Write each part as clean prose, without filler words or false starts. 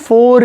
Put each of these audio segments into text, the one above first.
4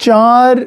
4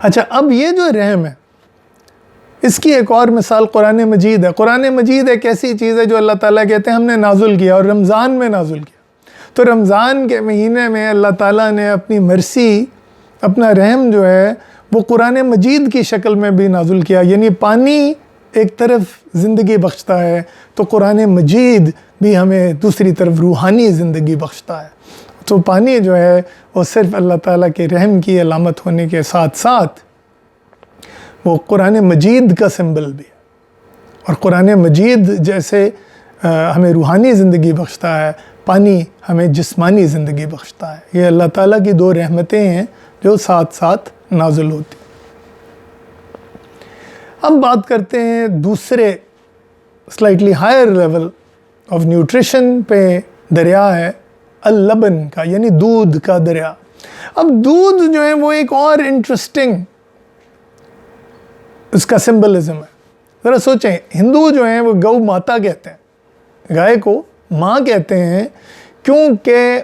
اچھا، اب یہ جو رحم ہے اس کی ایک اور مثال قرآن مجید ہے. قرآن مجید ایک ایسی چیز ہے جو اللہ تعالیٰ کہتے ہیں ہم نے نازل کیا اور رمضان میں نازل کیا. تو رمضان کے مہینے میں اللہ تعالیٰ نے اپنی مرسی، اپنا رحم جو ہے وہ قرآن مجید کی شکل میں بھی نازل کیا. یعنی پانی ایک طرف زندگی بخشتا ہے تو قرآن مجید بھی ہمیں دوسری طرف روحانی زندگی بخشتا ہے. تو پانی جو ہے وہ صرف اللہ تعالیٰ کے رحم کی علامت ہونے کے ساتھ ساتھ وہ قرآن مجید کا سمبل بھی ہے. اور قرآن مجید جیسے ہمیں روحانی زندگی بخشتا ہے، پانی ہمیں جسمانی زندگی بخشتا ہے. یہ اللہ تعالیٰ کی دو رحمتیں ہیں جو ساتھ ساتھ نازل ہوتی. اب بات کرتے ہیں دوسرے slightly higher level of nutrition پہ. دریا ہے اللبن کا، یعنی دودھ کا دریا. اب دودھ جو ہے وہ ایک اور انٹرسٹنگ اس کا سمبلزم ہے. ذرا سوچیں، ہندو جو ہیں وہ گو ماتا کہتے ہیں، گائے کو ماں کہتے ہیں کیونکہ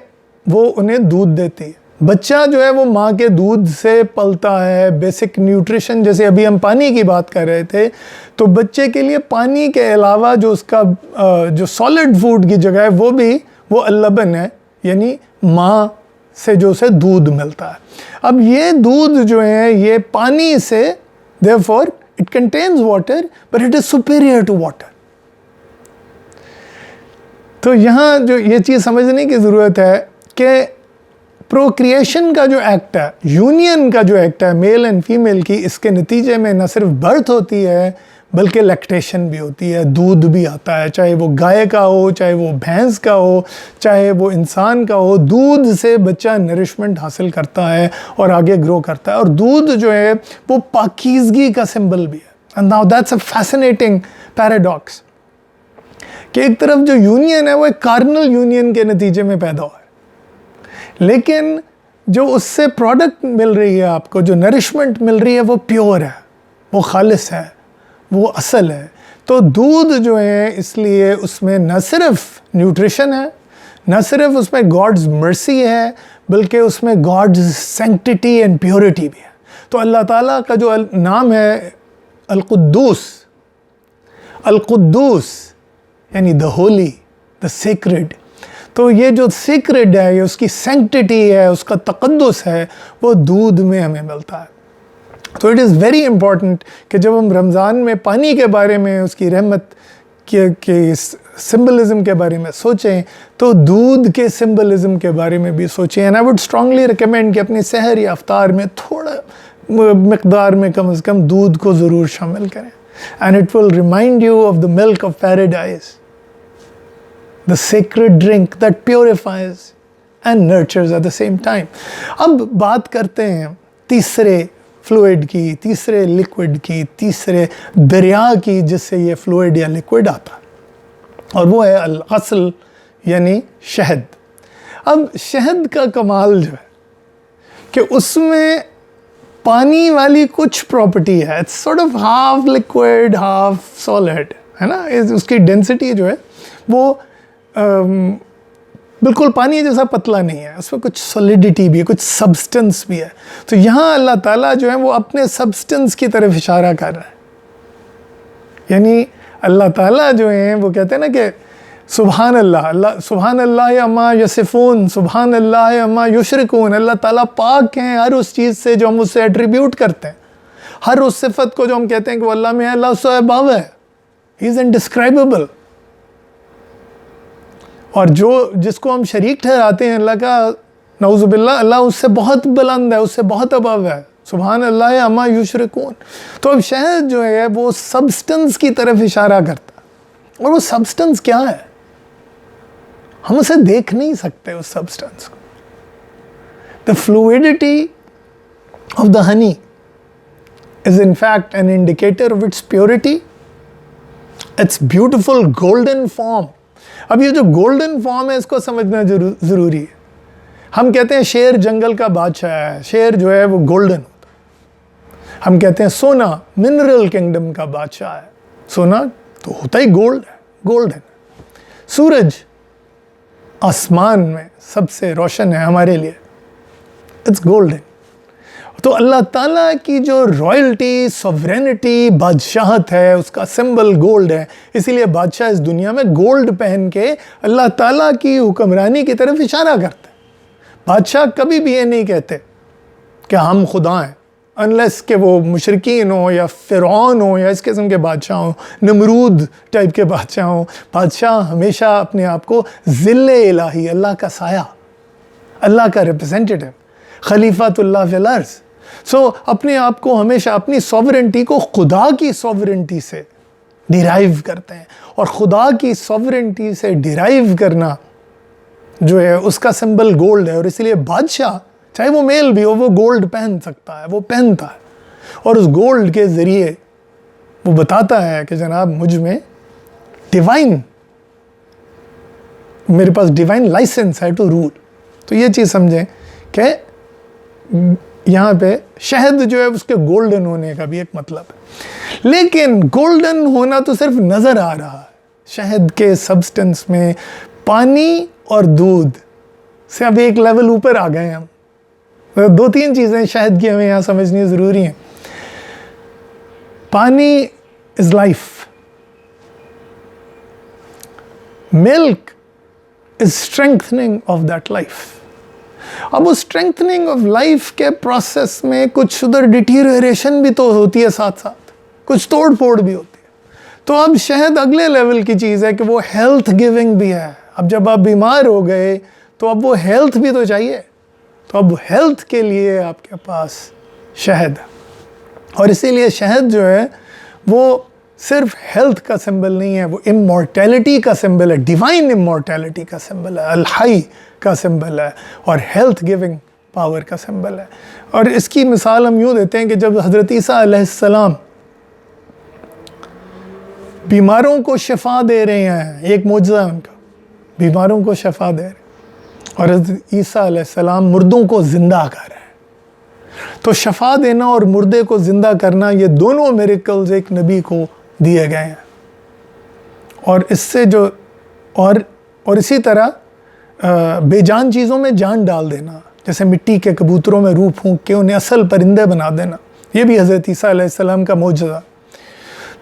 وہ انہیں دودھ دیتی ہے. بچہ جو ہے وہ ماں کے دودھ سے پلتا ہے. بیسک نیوٹریشن، جیسے ابھی ہم پانی کی بات کر رہے تھے، تو بچے کے لیے پانی کے علاوہ جو اس کا جو سالڈ فوڈ کی جگہ ہے وہ بھی وہ اللبن ہے، یعنی ماں سے جو اسے دودھ ملتا ہے. اب یہ دودھ جو ہے یہ پانی سے therefore it contains water but it is superior to water. تو یہاں جو یہ چیز سمجھنے کی ضرورت ہے کہ پروکریشن کا جو ایکٹ ہے، یونین کا جو ایکٹ ہے میل اینڈ فیمیل کی، اس کے نتیجے میں نہ صرف برتھ ہوتی ہے بلکہ لیکٹیشن بھی ہوتی ہے، دودھ بھی آتا ہے. چاہے وہ گائے کا ہو، چاہے وہ بھینس کا ہو، چاہے وہ انسان کا ہو، دودھ سے بچہ نرشمنٹ حاصل کرتا ہے اور آگے گرو کرتا ہے. اور دودھ جو ہے وہ پاکیزگی کا سمبل بھی ہے. And now that's a fascinating paradox کہ ایک طرف جو یونین ہے وہ ایک کارنل یونین کے نتیجے میں پیدا ہوا ہے، لیکن جو اس سے پروڈکٹ مل رہی ہے آپ کو، جو نرشمنٹ مل رہی ہے وہ پیور ہے، وہ خالص ہے، وہ اصل ہے. تو دودھ جو ہے اس لیے اس میں نہ صرف نیوٹریشن ہے، نہ صرف اس میں گاڈز مرسی ہے، بلکہ اس میں گاڈز سینکٹیٹی اینڈ پیورٹی بھی ہے. تو اللہ تعالیٰ کا جو نام ہے القدوس، القدوس یعنی دا ہولی، دا سیکرڈ. تو یہ جو سیکرڈ ہے، یہ اس کی سینکٹیٹی ہے، اس کا تقدس ہے، وہ دودھ میں ہمیں ملتا ہے. تو اٹ از ویری امپورٹنٹ کہ جب ہم رمضان میں پانی کے بارے میں، اس کی رحمت کے سمبلزم کے بارے میں سوچیں تو دودھ کے سمبلزم کے بارے میں بھی سوچیں. And I would strongly recommend کہ اپنی سحر یا افطار میں تھوڑا مقدار میں کم از کم دودھ کو ضرور شامل کریں. And it will remind you of the milk of paradise, the sacred drink that purifies and nurtures at the same time. اب بات کرتے ہیں تیسرے فلوئڈ کی، تیسرے لکوڈ کی، تیسرے دریا کی جس سے یہ فلوئڈ یا لکوڈ آتا، اور وہ ہے العسل یعنی شہد. اب شہد کا کمال جو ہے کہ اس میں پانی والی کچھ پراپرٹی ہے، it's sort of half liquid half solid ہے نا. اس کی ڈینسٹی جو ہے وہ بالکل پانی جیسا پتلا نہیں ہے، اس میں کچھ سولیڈیٹی بھی ہے، کچھ سبسٹنس بھی ہے. تو یہاں اللہ تعالیٰ جو ہے وہ اپنے سبسٹنس کی طرف اشارہ کر رہا ہے. یعنی اللہ تعالیٰ جو ہیں وہ کہتے ہیں نا کہ سبحان اللہ، سبحان اللہ اما یصفون، سبحان اللہ اما یشرکون. اللہ تعالیٰ پاک ہیں ہر اس چیز سے جو ہم اس سے ایٹریبیوٹ کرتے ہیں، ہر اس صفت کو جو ہم کہتے ہیں کہ وہ اللہ میں ہے، اللہ اس سے ابو ہے. ہی از انڈسکرائبل. اور جس کو ہم شریک ٹھہراتے ہیں اللہ کا، نعوذ باللہ، اللہ اس سے بہت بلند ہے، اس سے بہت ابو ہے. سبحان اللہ اما یشرکون. تو اب شہد جو ہے وہ سبسٹنس کی طرف اشارہ کرتا ہے. اور وہ سبسٹنس کیا ہے؟ ہم اسے دیکھ نہیں سکتے اس سبسٹنس کو. The fluidity of the honey is in fact an indicator of its purity, it's beautiful golden form. اب یہ جو گولڈن فارم ہے اس کو سمجھنا ضروری ہے. ہم کہتے ہیں شیر جنگل کا بادشاہ ہے، شیر جو ہے وہ گولڈن ہوتا ہے. ہم کہتے ہیں سونا منرل کنگڈم کا بادشاہ ہے، سونا تو ہوتا ہی گولڈ ہے، گولڈن. سورج آسمان میں سب سے روشن ہے ہمارے لیے، اٹس گولڈن. تو اللہ تعالیٰ کی جو رائلٹی، سوورینٹی، بادشاہت ہے، اس کا سمبل گولڈ ہے. اسی لیے بادشاہ اس دنیا میں گولڈ پہن کے اللہ تعالیٰ کی حکمرانی کی طرف اشارہ کرتے ہیں. بادشاہ کبھی بھی یہ نہیں کہتے کہ ہم خدا ہیں، انلیس کہ وہ مشرکین ہوں یا فرعون ہوں یا اس قسم کے بادشاہ ہوں، نمرود ٹائپ کے بادشاہ ہوں. بادشاہ ہمیشہ اپنے آپ کو ذل الہی، اللہ کا سایہ، اللہ کا ریپرزینٹیٹیو، خلیفۃ اللہ فی الارض. اپنے آپ کو ہمیشہ اپنی سوورنٹی کو خدا کی سوورنٹی سے ڈیرائیو کرتے ہیں، اور خدا کی سوورنٹی سے ڈیرائیو کرنا جو ہے اس کا سمبل گولڈ ہے. اور اس لیے بادشاہ چاہے وہ میل بھی ہو، وہ گولڈ پہن سکتا ہے، وہ پہنتا ہے، اور اس گولڈ کے ذریعے وہ بتاتا ہے کہ جناب مجھ میں ڈیوائن، میرے پاس ڈیوائن لائسنس ہے ٹو رول. تو یہ چیز سمجھیں کہ یہاں پہ شہد جو ہے اس کے گولڈن ہونے کا بھی ایک مطلب ہے. لیکن گولڈن ہونا تو صرف نظر آ رہا ہے. شہد کے سبسٹنس میں پانی اور دودھ سے اب ایک لیول اوپر آ گئے ہم. 2-3 چیزیں شہد کی ہمیں یہاں سمجھنی ضروری ہیں. پانی is life, milk is strengthening of that life. اب اس اسٹرینتھننگ آف لائف کے پروسیس میں کچھ ادھر ڈیٹیریشن بھی تو ہوتی ہے، ساتھ ساتھ کچھ توڑ پھوڑ بھی ہوتی ہے. تو اب شہد اگلے لیول کی چیز ہے کہ وہ ہیلتھ گیونگ بھی ہے. اب جب آپ بیمار ہو گئے تو اب وہ ہیلتھ بھی تو چاہیے. تو اب ہیلتھ کے لیے آپ کے پاس شہد ہے. اور اسی لیے شہد جو ہے وہ صرف ہیلتھ کا سمبل نہیں ہے، وہ امورٹیلٹی کا سمبل ہے، ڈیوائن امورٹیلٹی کا سمبل ہے، الحی کا سمبل ہے، اور ہیلتھ گیونگ پاور کا سمبل ہے. اور اس کی مثال ہم یوں دیتے ہیں کہ جب حضرت عیسیٰ علیہ السلام بیماروں کو شفا دے رہے ہیں، ایک معجزہ ہے ان کا، بیماروں کو شفا دے رہے ہیں، اور حضرت عیسیٰ علیہ السلام مردوں کو زندہ کر رہے ہیں. تو شفا دینا اور مردے کو زندہ کرنا، یہ دونوں میریکلز ایک نبی کو دیے گئے ہیں. اور اس سے جو اور اسی طرح بے جان چیزوں میں جان ڈال دینا، جیسے مٹی کے کبوتروں میں روح پھونک کے انہیں اصل پرندے بنا دینا، یہ بھی حضرت عیسیٰ علیہ السلام کا معجزہ.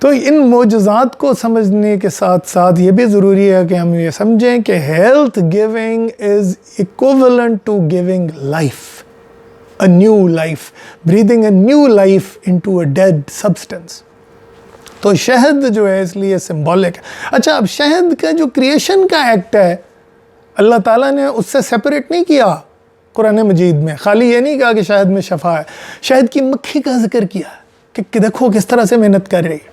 تو ان معجزات کو سمجھنے کے ساتھ ساتھ یہ بھی ضروری ہے کہ ہم یہ سمجھیں کہ health giving is equivalent to giving life, a new life, breathing a new life into a dead substance. تو شہد جو ہے اس لیے سمبولک ہے. اچھا، اب شہد کا جو کریشن کا ایکٹ ہے اللہ تعالیٰ نے اس سے سیپریٹ نہیں کیا قرآن مجید میں. خالی یہ نہیں کہا کہ شہد میں شفا ہے، شہد کی مکھی کا ذکر کیا کہ دیکھو کس طرح سے محنت کر رہی ہے.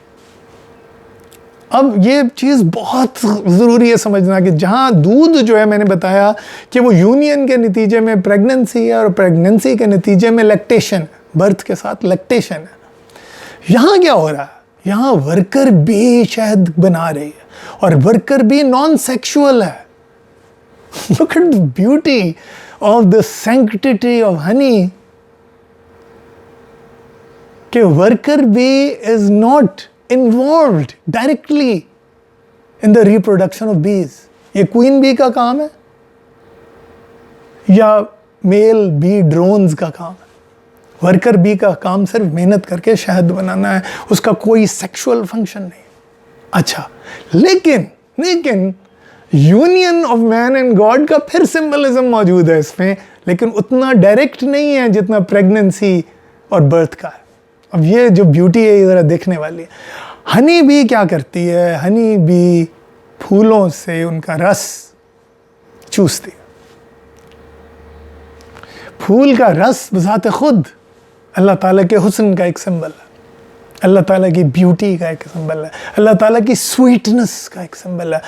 اب یہ چیز بہت ضروری ہے سمجھنا کہ جہاں دودھ جو ہے، میں نے بتایا کہ وہ یونین کے نتیجے میں پریگننسی ہے، اور پریگننسی کے نتیجے میں لیکٹیشن، برتھ کے ساتھ لیکٹیشن ہے. یہاں کیا ہو رہا ہے؟ یہاں ورکر بھی شہد بنا رہی ہے، اور ورکر بھی نان سیکشول ہے. Look at the beauty of the sanctity of honey. کہ worker bee is not involved directly in the reproduction of bees. یہ کوئین بی کا کام ہے یا میل بی ڈرونز کا کام ہے؟ ورکر بی کا کام صرف محنت کر کے شہد بنانا ہے، اس کا کوئی سیکشول فنکشن نہیں. اچھا، لیکن union of man and God کا پھر سمبلزم موجود ہے اس میں، لیکن اتنا ڈائریکٹ نہیں ہے جتنا پریگننسی اور برتھ کا ہے. اب یہ جو بیوٹی ہے یہ ذرا دیکھنے والی ہے. ہنی بی کیا کرتی ہے؟ ہنی بی پھولوں سے ان کا رس چوستی. پھول کا رس بذات خود اللہ تعالیٰ کے حسن کا ایک سمبل ہے، اللہ تعالیٰ کی بیوٹی کا ایک سمبل ہے، اللہ تعالیٰ کی سویٹنس کا ایک سمبل ہے.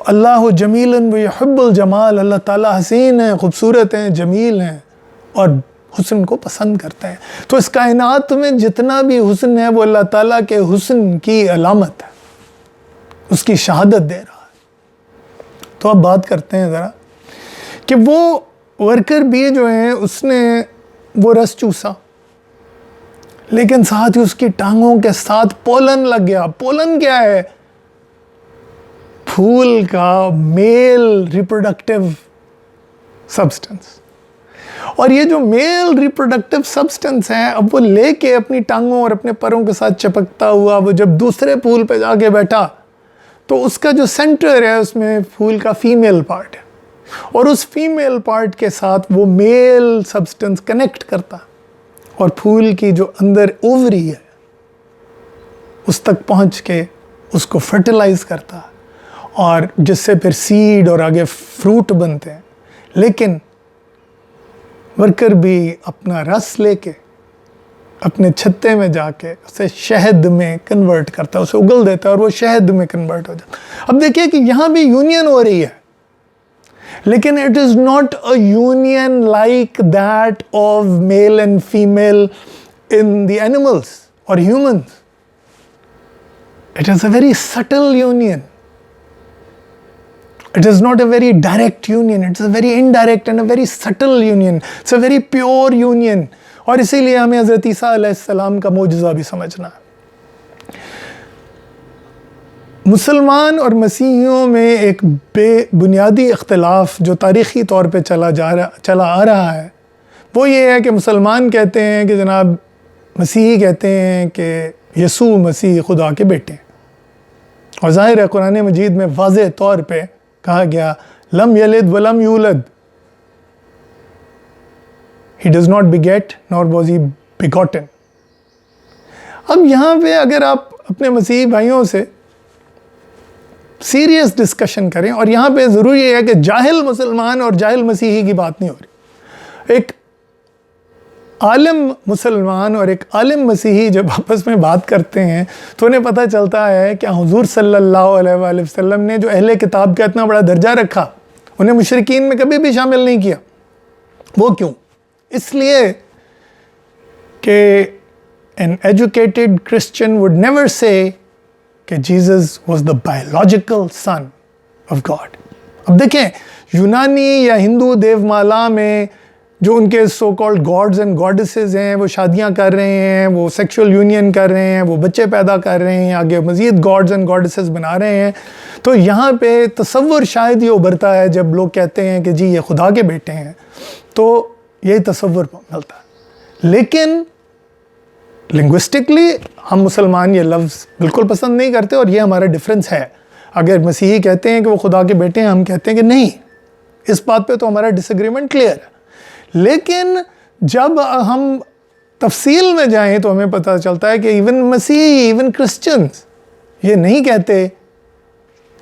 اللہ جمیل ویحب الجمال، اللہ تعالیٰ حسین ہیں، خوبصورت ہیں، جمیل ہیں، اور حسن کو پسند کرتے ہیں. تو اس کائنات میں جتنا بھی حسن ہے وہ اللہ تعالیٰ کے حسن کی علامت ہے، اس کی شہادت دے رہا ہے. تو اب بات کرتے ہیں ذرا کہ وہ ورکر بی جو ہیں اس نے وہ رس چوسا، لیکن ساتھ ہی اس کی ٹانگوں کے ساتھ پولن لگ گیا. پولن کیا ہے؟ پھول کا میل ریپروڈکٹیو سبسٹنس. اور یہ جو میل ریپروڈکٹیو سبسٹنس ہے اب وہ لے کے اپنی ٹانگوں اور اپنے پروں کے ساتھ چپکتا ہوا وہ جب دوسرے پھول پہ جا کے بیٹھا تو اس کا جو سینٹر ہے اس میں پھول کا فیمیل پارٹ ہے اور اس فیمیل پارٹ کے ساتھ وہ میل سبسٹنس کنیکٹ کرتا اور پھول کی جو اندر اووری ہے اس تک پہنچ کے اس کو فرٹیلائز کرتا اور جس سے پھر سیڈ اور آگے فروٹ بنتے ہیں. لیکن ورکر بھی اپنا رس لے کے اپنے چھتے میں جا کے اسے شہد میں کنورٹ کرتا ہے, اسے اگل دیتا ہے اور وہ شہد میں کنورٹ ہو جاتا ہے. اب دیکھیے کہ یہاں بھی یونین ہو رہی ہے لیکن it is not a union like that of male and female in the animals اور humans. It is a very subtle union. It is not a very direct union. It's a very indirect and a very subtle union. It's a very pure union. اور اسی لیے ہمیں حضرت عیسیٰ علیہ السلام کا معجزہ بھی سمجھنا ہے. مسلمان اور مسیحیوں میں ایک بے بنیادی اختلاف جو تاریخی طور پہ چلا آ رہا ہے وہ یہ ہے کہ مسلمان کہتے ہیں کہ جناب مسیحی کہتے ہیں کہ یسوع مسیح خدا کے بیٹے ہیں. اور ظاہر ہے قرآن مجید میں واضح طور پہ کہا گیا لم یلد ولم یولد. He does not beget nor was he begotten. اب یہاں پہ اگر آپ اپنے مسیحی بھائیوں سے سیریس ڈسکشن کریں اور یہاں پہ ضروری ہے کہ جاہل مسلمان اور جاہل مسیحی کی بات نہیں ہو رہی. ایک عالم مسلمان اور ایک عالم مسیحی جب آپس میں بات کرتے ہیں تو انہیں پتہ چلتا ہے کہ حضور صلی اللہ علیہ وآلہ وسلم نے جو اہل کتاب کا اتنا بڑا درجہ رکھا انہیں مشرکین میں کبھی بھی شامل نہیں کیا. وہ کیوں؟ اس لیے کہ an educated Christian would never say کہ Jesus was the biological son of God. اب دیکھیں یونانی یا ہندو دیو مالا میں جو ان کے so called gods and goddesses ہیں وہ شادیاں کر رہے ہیں, وہ سیکشول یونین کر رہے ہیں, وہ بچے پیدا کر رہے ہیں, آگے مزید گاڈز اینڈ گاڈسز بنا رہے ہیں. تو یہاں پہ تصور شاید یہ ابھرتا ہے جب لوگ کہتے ہیں کہ جی یہ خدا کے بیٹے ہیں تو یہی تصور ملتا ہے. لیکن لنگوسٹکلی ہم مسلمان یہ لفظ بالکل پسند نہیں کرتے اور یہ ہمارا ڈفرینس ہے. اگر مسیحی کہتے ہیں کہ وہ خدا کے بیٹے ہیں ہم کہتے ہیں کہ نہیں. اس بات پہ تو ہمارا ڈس ایگریمنٹ کلیئر ہے. لیکن جب ہم تفصیل میں جائیں تو ہمیں پتہ چلتا ہے کہ ایون مسیحی ایون کرسچنز یہ نہیں کہتے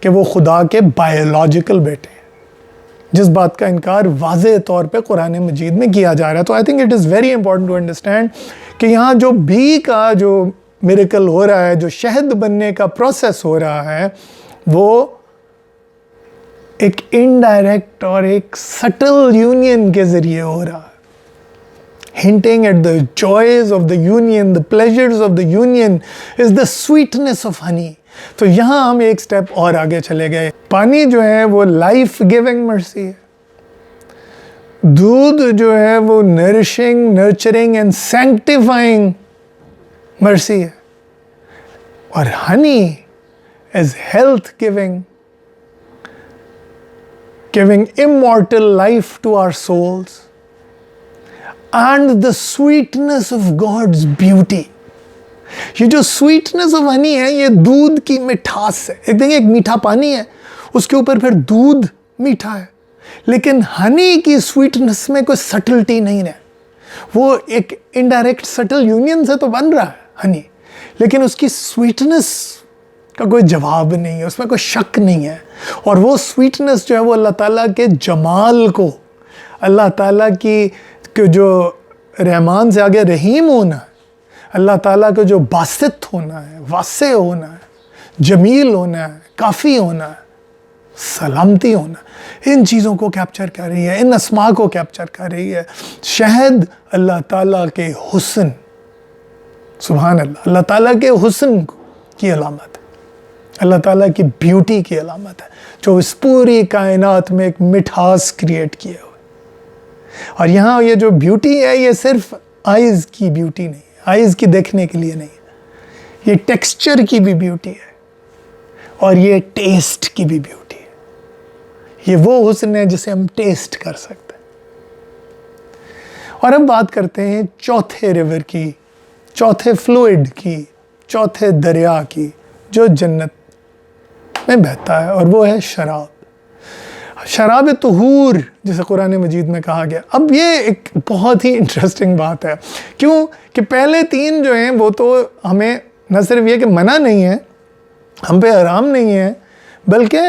کہ وہ خدا کے بایولوجیکل بیٹے ہیں, جس بات کا انکار واضح طور پہ قرآن مجید میں کیا جا رہا ہے. تو I think it is very important to understand کہ یہاں جو بی کا جو میریکل ہو رہا ہے, جو شہد بننے کا پروسیس ہو رہا ہے, وہ ایک انڈائریکٹ اور ایک سٹل یونین کے ذریعے ہو رہا ہے. Hinting at the joys of the union, the pleasures of the union is the sweetness of honey. تو یہاں ہم ایک سٹیپ اور آگے چلے گئے. پانی جو ہے وہ لائف گیونگ مرسی ہے. دودھ جو ہے وہ نرشنگ, نرچرنگ اینڈ سینکٹیفائنگ مرسی ہے. اور honey is health giving, giving immortal life to our souls and the sweetness of God's beauty. یہ جو sweetness of honey ہے یہ دودھ کی مٹھاس ہے. ایک دیکھیں ایک میٹھا پانی ہے اس کے اوپر پھر دودھ میٹھا ہے, لیکن ہنی کی sweetness میں کوئی سٹلٹی نہیں ہے. وہ ایک انڈائریکٹ سٹل یونین سے تو بن رہا ہے ہنی, لیکن اس کی sweetness کا کوئی جواب نہیں ہے, اس میں کوئی شک نہیں ہے. اور وہ سویٹنس جو ہے وہ اللہ تعالیٰ کے جمال کو, اللہ تعالیٰ کی جو رحمان سے آگے رحیم ہونا ہے, اللہ تعالیٰ کا جو باسط ہونا ہے, واسع ہونا ہے, جمیل ہونا ہے, کافی ہونا ہے, سلامتی ہونا ہے, ان چیزوں کو کیپچر کر رہی ہے, ان اسماء کو کیپچر کر رہی ہے. شہد اللہ تعالیٰ کے حسن, سبحان اللہ, اللہ تعالیٰ کے حسن کی علامت ہے, اللہ تعالیٰ کی بیوٹی کی علامت ہے جو اس پوری کائنات میں ایک مٹھاس کریٹ کیے ہوئے. اور یہاں یہ جو بیوٹی ہے یہ صرف آئیز کی بیوٹی نہیں ہے, آئیز کی دیکھنے کے لیے نہیں ہے, یہ ٹیکسچر کی بھی بیوٹی ہے اور یہ ٹیسٹ کی بھی بیوٹی ہے. یہ وہ حسن ہے جسے ہم ٹیسٹ کر سکتے ہیں. اور اب بات کرتے ہیں چوتھے ریور کی، چوتھے فلوئڈ کی، چوتھے دریا کی جو جنت میں بہتا ہے، اور وہ ہے شراب، شراب طہور جسے قرآن مجید میں کہا گیا۔ اب یہ ایک بہت ہی انٹرسٹنگ بات ہے، کیوں کہ پہلے تین جو ہیں وہ تو ہمیں نہ صرف یہ کہ منع نہیں ہے، ہم پہ حرام نہیں ہے، بلکہ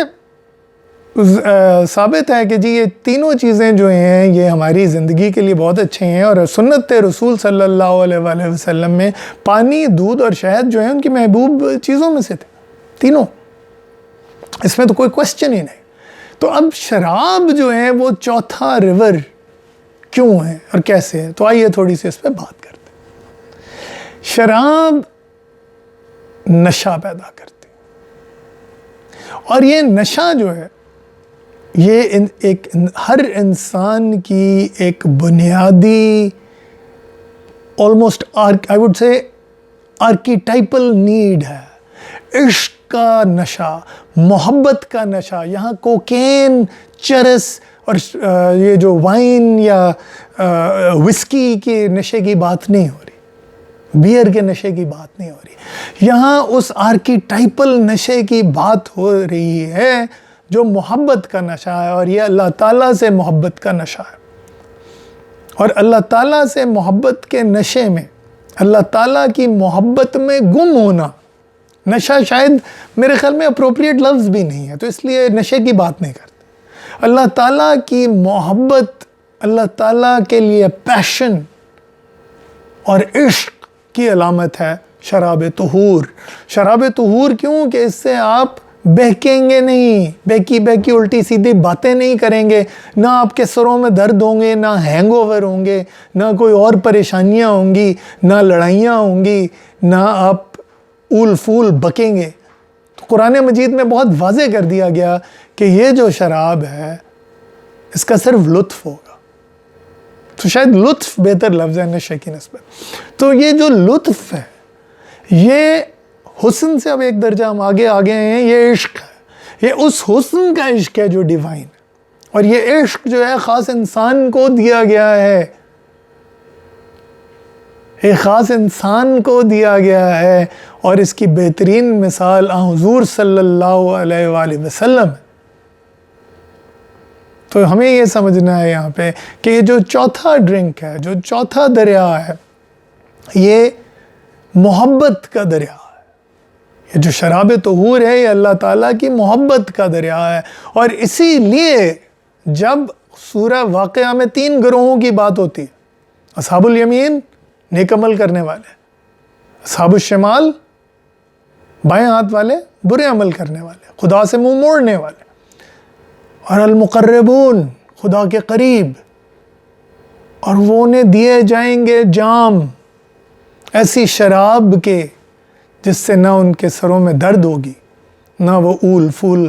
ثابت ہے کہ جی یہ تینوں چیزیں جو ہیں یہ ہماری زندگی کے لیے بہت اچھے ہیں، اور سنت رسول صلی اللہ علیہ وآلہ وسلم میں پانی، دودھ اور شہد جو ہیں ان کی محبوب چیزوں میں سے تھے تینوں، اس میں تو کوئی کوسچن ہی نہیں۔ تو اب شراب جو ہے وہ چوتھا ریور کیوں ہے اور کیسے ہے، تو آئیے تھوڑی سی اس پہ بات کرتے ہیں۔ شراب نشہ پیدا کرتی، اور یہ نشہ جو ہے یہ ایک ہر انسان کی ایک بنیادی almost I would say آرکیٹائپل need ہے، عشق کا نشہ، محبت کا نشہ۔ یہاں کوکین، چرس اور یہ جو وائن یا وسکی کے نشے کی بات نہیں ہو رہی، بیئر کے نشے کی بات نہیں ہو رہی، یہاں اس آرکیٹائپل نشے کی بات ہو رہی ہے جو محبت کا نشہ ہے، اور یہ اللہ تعالیٰ سے محبت کا نشہ ہے۔ اور اللہ تعالیٰ سے محبت کے نشے میں، اللہ تعالیٰ کی محبت میں گم ہونا، نشہ شاید میرے خیال میں اپروپریٹ لفظ بھی نہیں ہے، تو اس لیے نشے کی بات نہیں کرتے۔ اللہ تعالیٰ کی محبت، اللہ تعالیٰ کے لیے پیشن اور عشق کی علامت ہے شراب طہور۔ شراب طہور کیوں کہ اس سے آپ بہکیں گے نہیں، بہکی بہکی الٹی سیدھی باتیں نہیں کریں گے، نہ آپ کے سروں میں درد ہوں گے، نہ ہینگ اوور ہوں گے، نہ کوئی اور پریشانیاں ہوں گی، نہ لڑائیاں ہوں گی، نہ آپ اول فول بکیں گے۔ تو قرآن مجید میں بہت واضح کر دیا گیا کہ یہ جو شراب ہے اس کا صرف لطف ہوگا، تو شاید لطف بہتر لفظ ہے نشے کی نسبت۔ تو یہ جو لطف ہے یہ حسن سے اب ایک درجہ ہم آگے ہیں، یہ عشق ہے، یہ اس حسن کا عشق ہے جو ڈیوائن ہے، اور یہ عشق جو ہے خاص انسان کو دیا گیا ہے، ایک خاص انسان کو دیا گیا ہے، اور اس کی بہترین مثال حضور صلی اللہ علیہ وآلہ وسلم ہے۔ تو ہمیں یہ سمجھنا ہے یہاں پہ کہ یہ جو چوتھا ڈرنک ہے، جو چوتھا دریا ہے، یہ محبت کا دریا ہے۔ یہ جو شراب طہور ہے یہ اللہ تعالیٰ کی محبت کا دریا ہے، اور اسی لیے جب سورہ واقعہ میں 3 گروہوں کی بات ہوتی ہے، اصحاب الیمین نیک عمل کرنے والے، اصحاب الشمال بائیں ہاتھ والے برے عمل کرنے والے، خدا سے منہ موڑنے والے، اور المقربون خدا کے قریب، اور وہ انہیں دیے جائیں گے جام ایسی شراب کے جس سے نہ ان کے سروں میں درد ہوگی، نہ وہ اول فول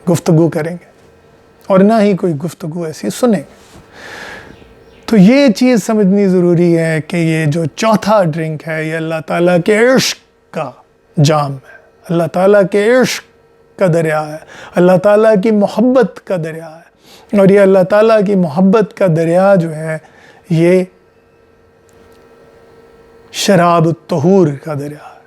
گفتگو کریں گے، اور نہ ہی کوئی گفتگو ایسی سنیں گے۔ تو یہ چیز سمجھنی ضروری ہے کہ یہ جو چوتھا ڈرنک ہے یہ اللہ تعالیٰ کے عشق کا جام ہے، اللہ تعالیٰ کے عشق کا دریا ہے، اللہ تعالیٰ کی محبت کا دریا ہے، اور یہ اللہ تعالیٰ کی محبت کا دریا جو ہے یہ شراب الطہور کا دریا ہے۔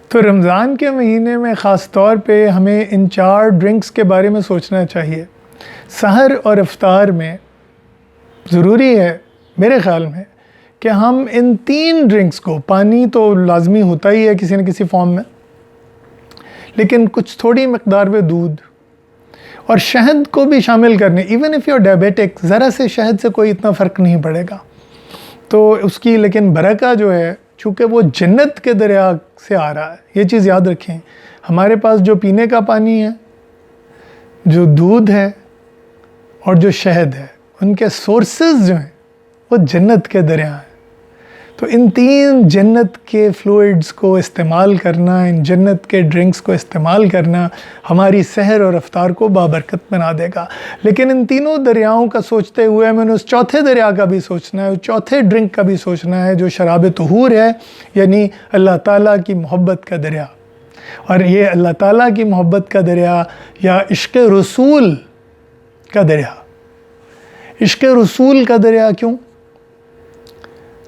تو رمضان کے مہینے میں خاص طور پہ ہمیں ان 4 ڈرنکس کے بارے میں سوچنا چاہیے۔ سحر اور افطار میں ضروری ہے میرے خیال میں کہ ہم ان 3 ڈرنکس کو، پانی تو لازمی ہوتا ہی ہے کسی نہ کسی فارم میں، لیکن کچھ تھوڑی مقدار میں دودھ اور شہد کو بھی شامل کرنے، even if you are diabetic, ذرا سے شہد سے کوئی اتنا فرق نہیں پڑے گا، تو اس کی لیکن برکہ جو ہے چونکہ وہ جنت کے دریا سے آ رہا ہے۔ یہ چیز یاد رکھیں، ہمارے پاس جو پینے کا پانی ہے، جو دودھ ہے اور جو شہد ہے، ان کے سورسز جو ہیں وہ جنت کے دریا ہیں۔ تو ان 3 جنت کے فلوئڈز کو استعمال کرنا، ان جنت کے ڈرنکس کو استعمال کرنا ہماری سحر اور افطار کو بابرکت بنا دے گا۔ لیکن ان تینوں دریاؤں کا سوچتے ہوئے میں نے اس چوتھے دریا کا بھی سوچنا ہے، اس چوتھے ڈرنک کا بھی سوچنا ہے جو شراب طہور ہے، یعنی اللہ تعالیٰ کی محبت کا دریا۔ اور یہ اللہ تعالیٰ کی محبت کا دریا یا عشق رسول کا دریا، عشق رسول کا دریا کیوں؟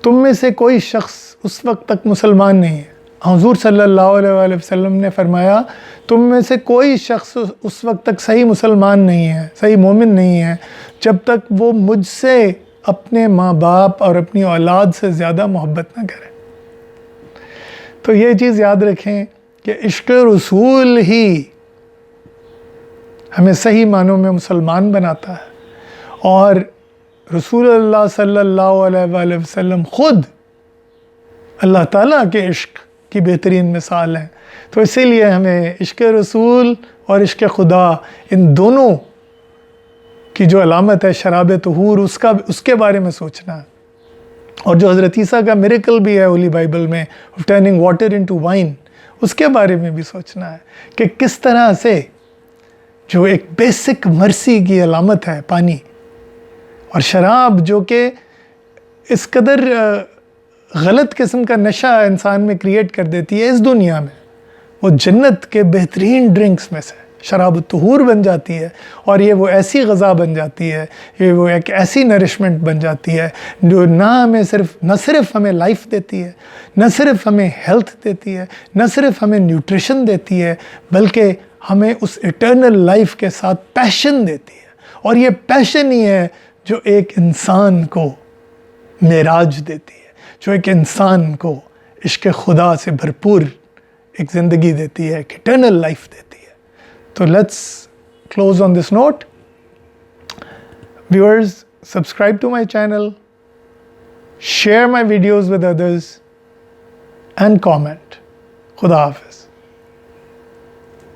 تم میں سے کوئی شخص اس وقت تک مسلمان نہیں ہے. حضور صلی اللہ علیہ وآلہ وسلم نے فرمایا تم میں سے کوئی شخص اس وقت تک صحیح مسلمان نہیں ہے, صحیح مومن نہیں ہے, جب تک وہ مجھ سے اپنے ماں باپ اور اپنی اولاد سے زیادہ محبت نہ کرے. تو یہ چیز یاد رکھیں کہ عشق رسول ہی ہمیں صحیح معنوں میں مسلمان بناتا ہے, اور رسول اللہ صلی اللہ علیہ وآلہ وسلم خود اللہ تعالیٰ کے عشق کی بہترین مثال ہیں. تو اسی لیے ہمیں عشق رسول اور عشق خدا ان دونوں کی جو علامت ہے شراب طہور, اس کے بارے میں سوچنا ہے. اور جو حضرت عیسیٰ کا میریکل بھی ہے ہولی بائبل میں, ٹرننگ واٹر انٹو وائن, اس کے بارے میں بھی سوچنا ہے کہ کس طرح سے جو ایک بیسک مرسی کی علامت ہے پانی, اور شراب جو کہ اس قدر غلط قسم کا نشہ انسان میں کریٹ کر دیتی ہے اس دنیا میں, وہ جنت کے بہترین ڈرنکس میں سے شراب الطہور بن جاتی ہے. اور یہ وہ ایسی غذا بن جاتی ہے, یہ وہ ایک ایسی نرشمنٹ بن جاتی ہے جو نہ صرف ہمیں لائف دیتی ہے, نہ صرف ہمیں ہیلتھ دیتی ہے, نہ صرف ہمیں نیوٹریشن دیتی ہے, بلکہ ہمیں اس ایٹرنل لائف کے ساتھ پیشن دیتی ہے. اور یہ پیشن ہی ہے جو ایک انسان کو معراج دیتی ہے, جو ایک انسان کو عشق خدا سے بھرپور ایک زندگی دیتی ہے, ایک ایٹرنل لائف دیتی ہے. تو let's close on this note. Viewers, subscribe to my channel, share my videos with others and comment. خدا حافظ.